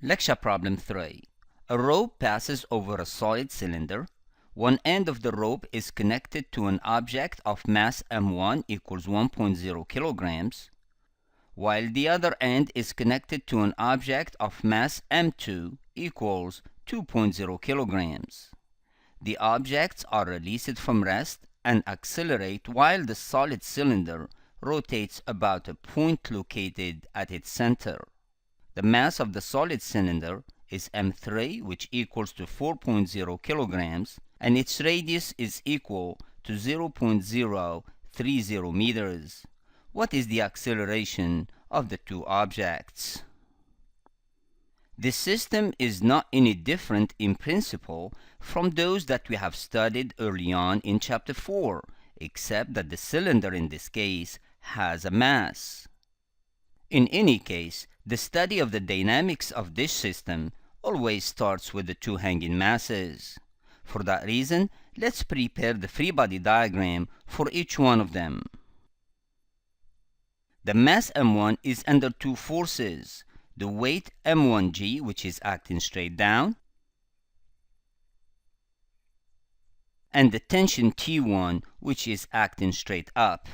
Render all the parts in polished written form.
Lecture problem 3. A rope passes over a solid cylinder. One end of the rope is connected to an object of mass m1 equals 1.0 kilograms, while the other end is connected to an object of mass m2 equals 2.0 kilograms. The objects are released from rest and accelerate while the solid cylinder rotates about a point located at its center. The mass of the solid cylinder is m3, which equals to 4.0 kilograms, and its radius is equal to 0.030 meters. What is the acceleration of the two objects? This system is not any different in principle from those that we have studied early on in chapter 4, except that the cylinder in this case has a mass. In any case, the study of the dynamics of this system always starts with the two hanging masses. For that reason, let's prepare the free body diagram for each one of them. The mass m1 is under two forces: the weight m1g, which is acting straight down, and the tension T1, which is acting straight up.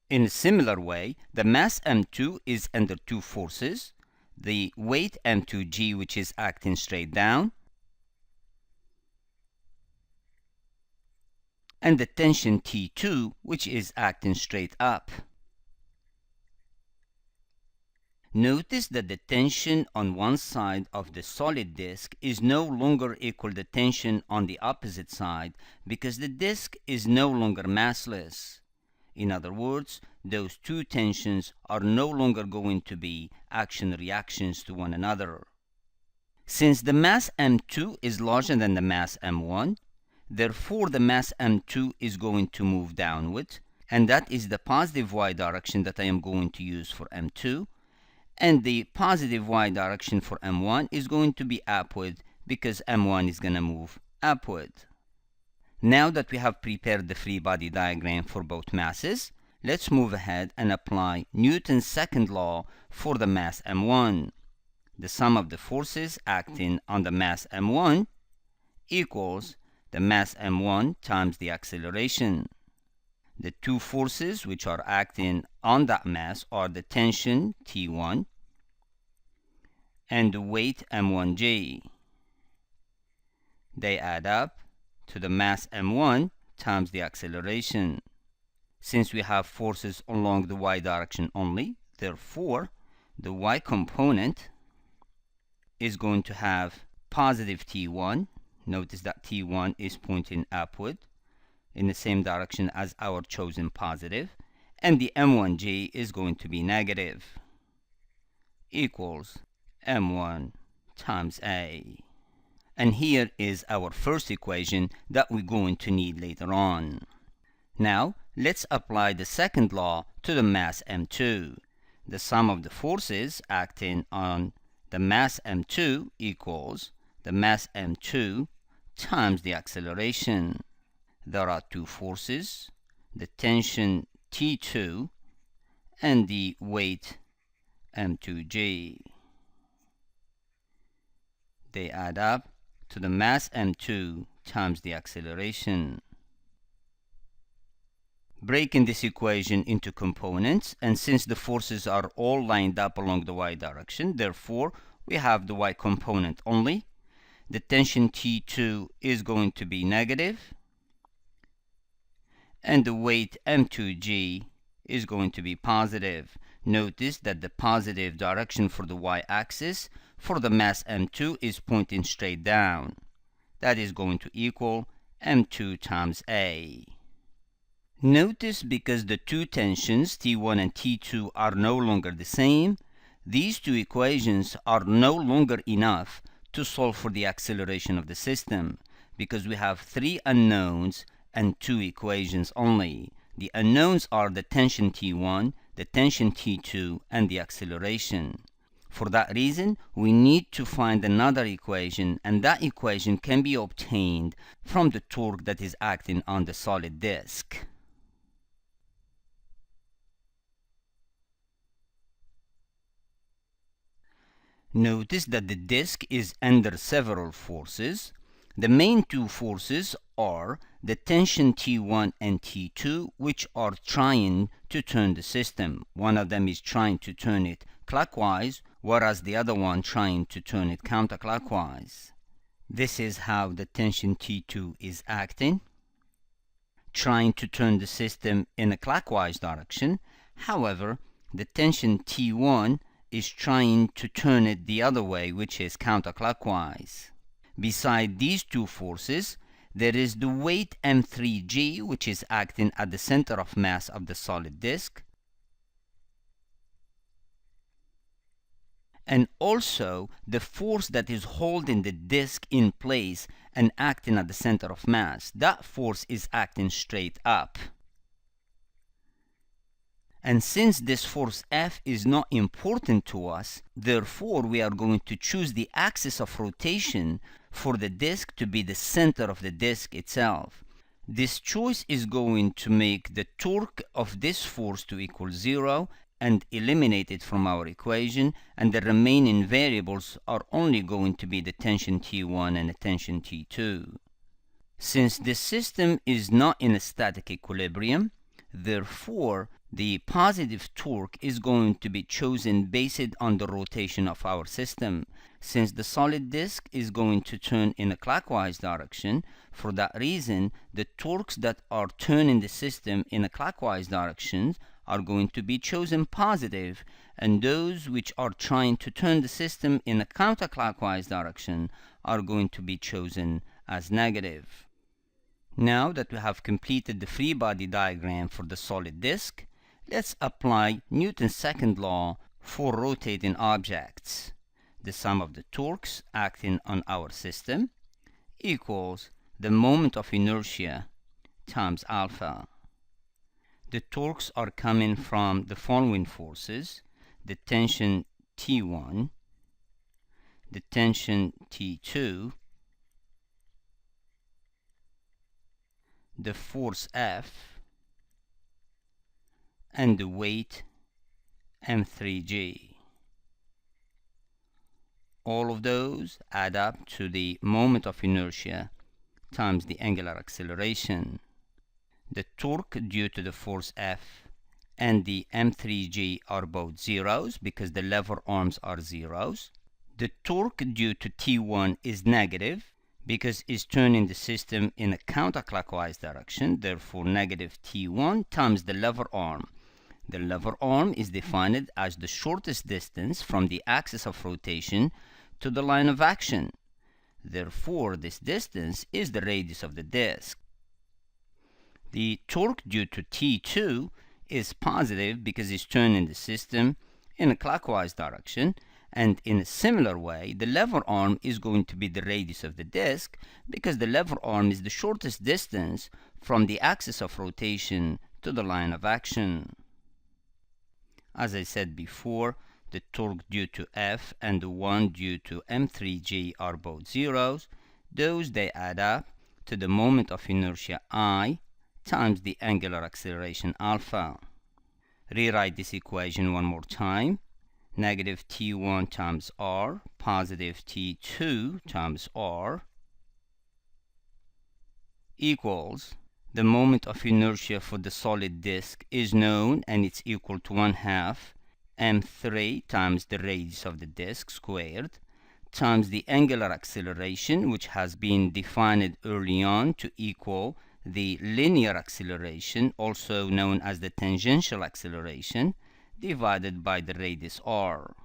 In a similar way, the mass m2 is under two forces: the weight m2g, which is acting straight down, and the tension T2, which is acting straight up. Notice that the tension on one side of the solid disk is no longer equal to the tension on the opposite side because the disk is no longer massless. In other words, those two tensions are no longer going to be action-reactions to one another. Since the mass m2 is larger than the mass m1, therefore the mass m2 is going to move downward, and that is the positive y direction that I am going to use for m2, and the positive y direction for m1 is going to be upward because m1 is going to move upward. Now that we have prepared the free body diagram for both masses, let's move ahead and apply Newton's second law for the mass m1. The sum of the forces acting on the mass m1 equals the mass m1 times the acceleration. The two forces which are acting on that mass are the tension T1 and the weight m1g. They add up to the mass m1 times the acceleration. Since we have forces along the y direction only, therefore the y component is going to have positive T1. Notice that T1 is pointing upward in the same direction as our chosen positive, and the m1g is going to be negative, equals m1 times a. And here is our first equation that we're going to need later on. Now, let's apply the second law to the mass m2. The sum of the forces acting on the mass m2 equals the mass m2 times the acceleration. There are two forces, the tension T2 and the weight m2g. They add up to the mass m2 times the acceleration. Breaking this equation into components, and since the forces are all lined up along the y direction, therefore we have the y component only. The tension T2 is going to be negative, and the weight m2g is going to be positive. Notice that the positive direction for the y-axis for the mass m2 is pointing straight down. That is going to equal m2 times a. Notice because the two tensions T1 and T2 are no longer the same, these two equations are no longer enough to solve for the acceleration of the system, because we have three unknowns and two equations only. The unknowns are the tension T1, the tension T2, and the acceleration. For that reason, we need to find another equation, and that equation can be obtained from the torque that is acting on the solid disk. Notice that the disk is under several forces. The main two forces are the tension T1 and T2, which are trying to turn the system. One of them is trying to turn it clockwise, whereas the other one trying to turn it counterclockwise. This is how the tension T2 is acting, trying to turn the system in a clockwise direction. However, the tension T1 is trying to turn it the other way, which is counterclockwise. Beside these two forces, there is the weight M3G, which is acting at the center of mass of the solid disk, and also the force that is holding the disk in place and acting at the center of mass. That force is acting straight up. And since this force F is not important to us, therefore we are going to choose the axis of rotation for the disk to be the center of the disk itself. This choice is going to make the torque of this force to equal 0 and eliminate it from our equation, and the remaining variables are only going to be the tension T1 and the tension T2. Since the system is not in a static equilibrium, therefore the positive torque is going to be chosen based on the rotation of our system. Since the solid disk is going to turn in a clockwise direction, for that reason the torques that are turning the system in a clockwise direction are going to be chosen positive, and those which are trying to turn the system in a counterclockwise direction are going to be chosen as negative. Now that we have completed the free body diagram for the solid disk, let's apply Newton's second law for rotating objects. The sum of the torques acting on our system equals the moment of inertia times alpha. The torques are coming from the following forces: the tension T1, the tension T2, the force F, and the weight M3G. All of those add up to the moment of inertia times the angular acceleration. The torque due to the force F and the M3G are both zeros because the lever arms are zeros. The torque due to T1 is negative because it's turning the system in a counterclockwise direction, therefore negative T1 times the lever arm. The lever arm is defined as the shortest distance from the axis of rotation to the line of action. Therefore, this distance is the radius of the disk. The torque due to T2 is positive because it's turning the system in a clockwise direction, and in a similar way, the lever arm is going to be the radius of the disk because the lever arm is the shortest distance from the axis of rotation to the line of action. As I said before, the torque due to F and the one due to M3G are both zeros. Those they add up to the moment of inertia I times the angular acceleration alpha. Rewrite this equation one more time. Negative T1 times R, positive T2 times R equals the moment of inertia for the solid disk is known, and it's equal to 1/2 m3 times the radius of the disk squared times the angular acceleration, which has been defined early on to equal the linear acceleration, also known as the tangential acceleration, divided by the radius r.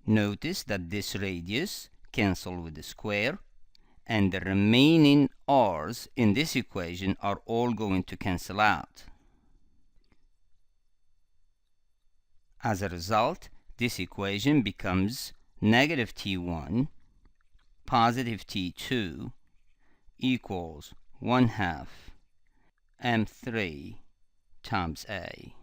Notice that this radius cancels with the square, and the remaining r's in this equation are all going to cancel out. As a result, this equation becomes negative T1 positive T2 equals 1/2 m3 times A.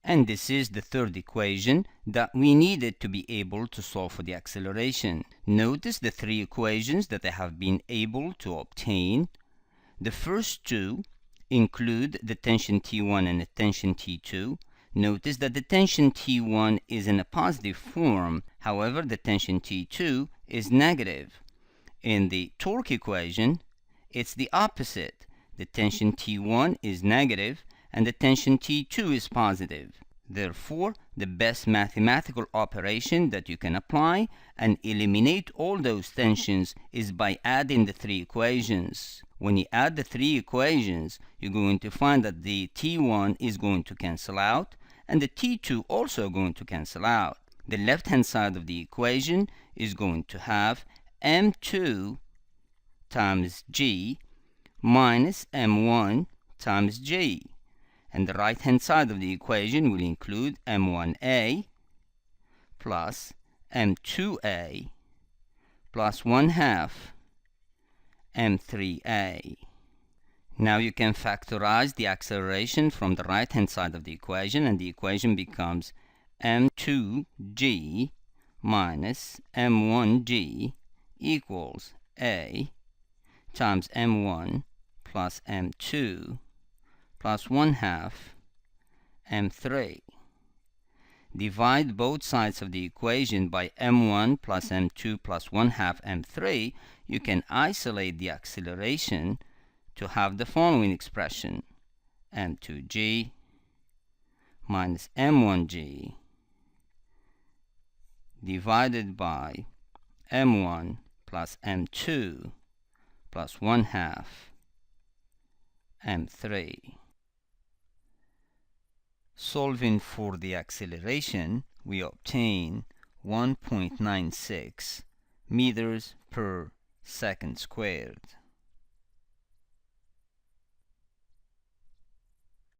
And this is the third equation that we needed to be able to solve for the acceleration. Notice the three equations that I have been able to obtain. The first two include the tension T1 and the tension T2. Notice that the tension T1 is in a positive form, however the tension T2 is negative. In the torque equation, it's the opposite. The tension T1 is negative and the tension T2 is positive. Therefore, the best mathematical operation that you can apply and eliminate all those tensions is by adding the three equations. When you add the three equations, you're going to find that the T1 is going to cancel out and the T2 also going to cancel out. The left-hand side of the equation is going to have M2 times G minus M1 times G. And the right-hand side of the equation will include M1A plus M2A plus 1/2 M3A. Now you can factorize the acceleration from the right-hand side of the equation, and the equation becomes M2G minus M1G equals A times M1 plus M2 plus 1/2 M3. Divide both sides of the equation by M1 plus M2 plus 1/2 M3. You can isolate the acceleration to have the following expression: M2G minus M1G divided by M1 plus M2 plus 1/2 M3. Solving for the acceleration, we obtain 1.96 meters per second squared.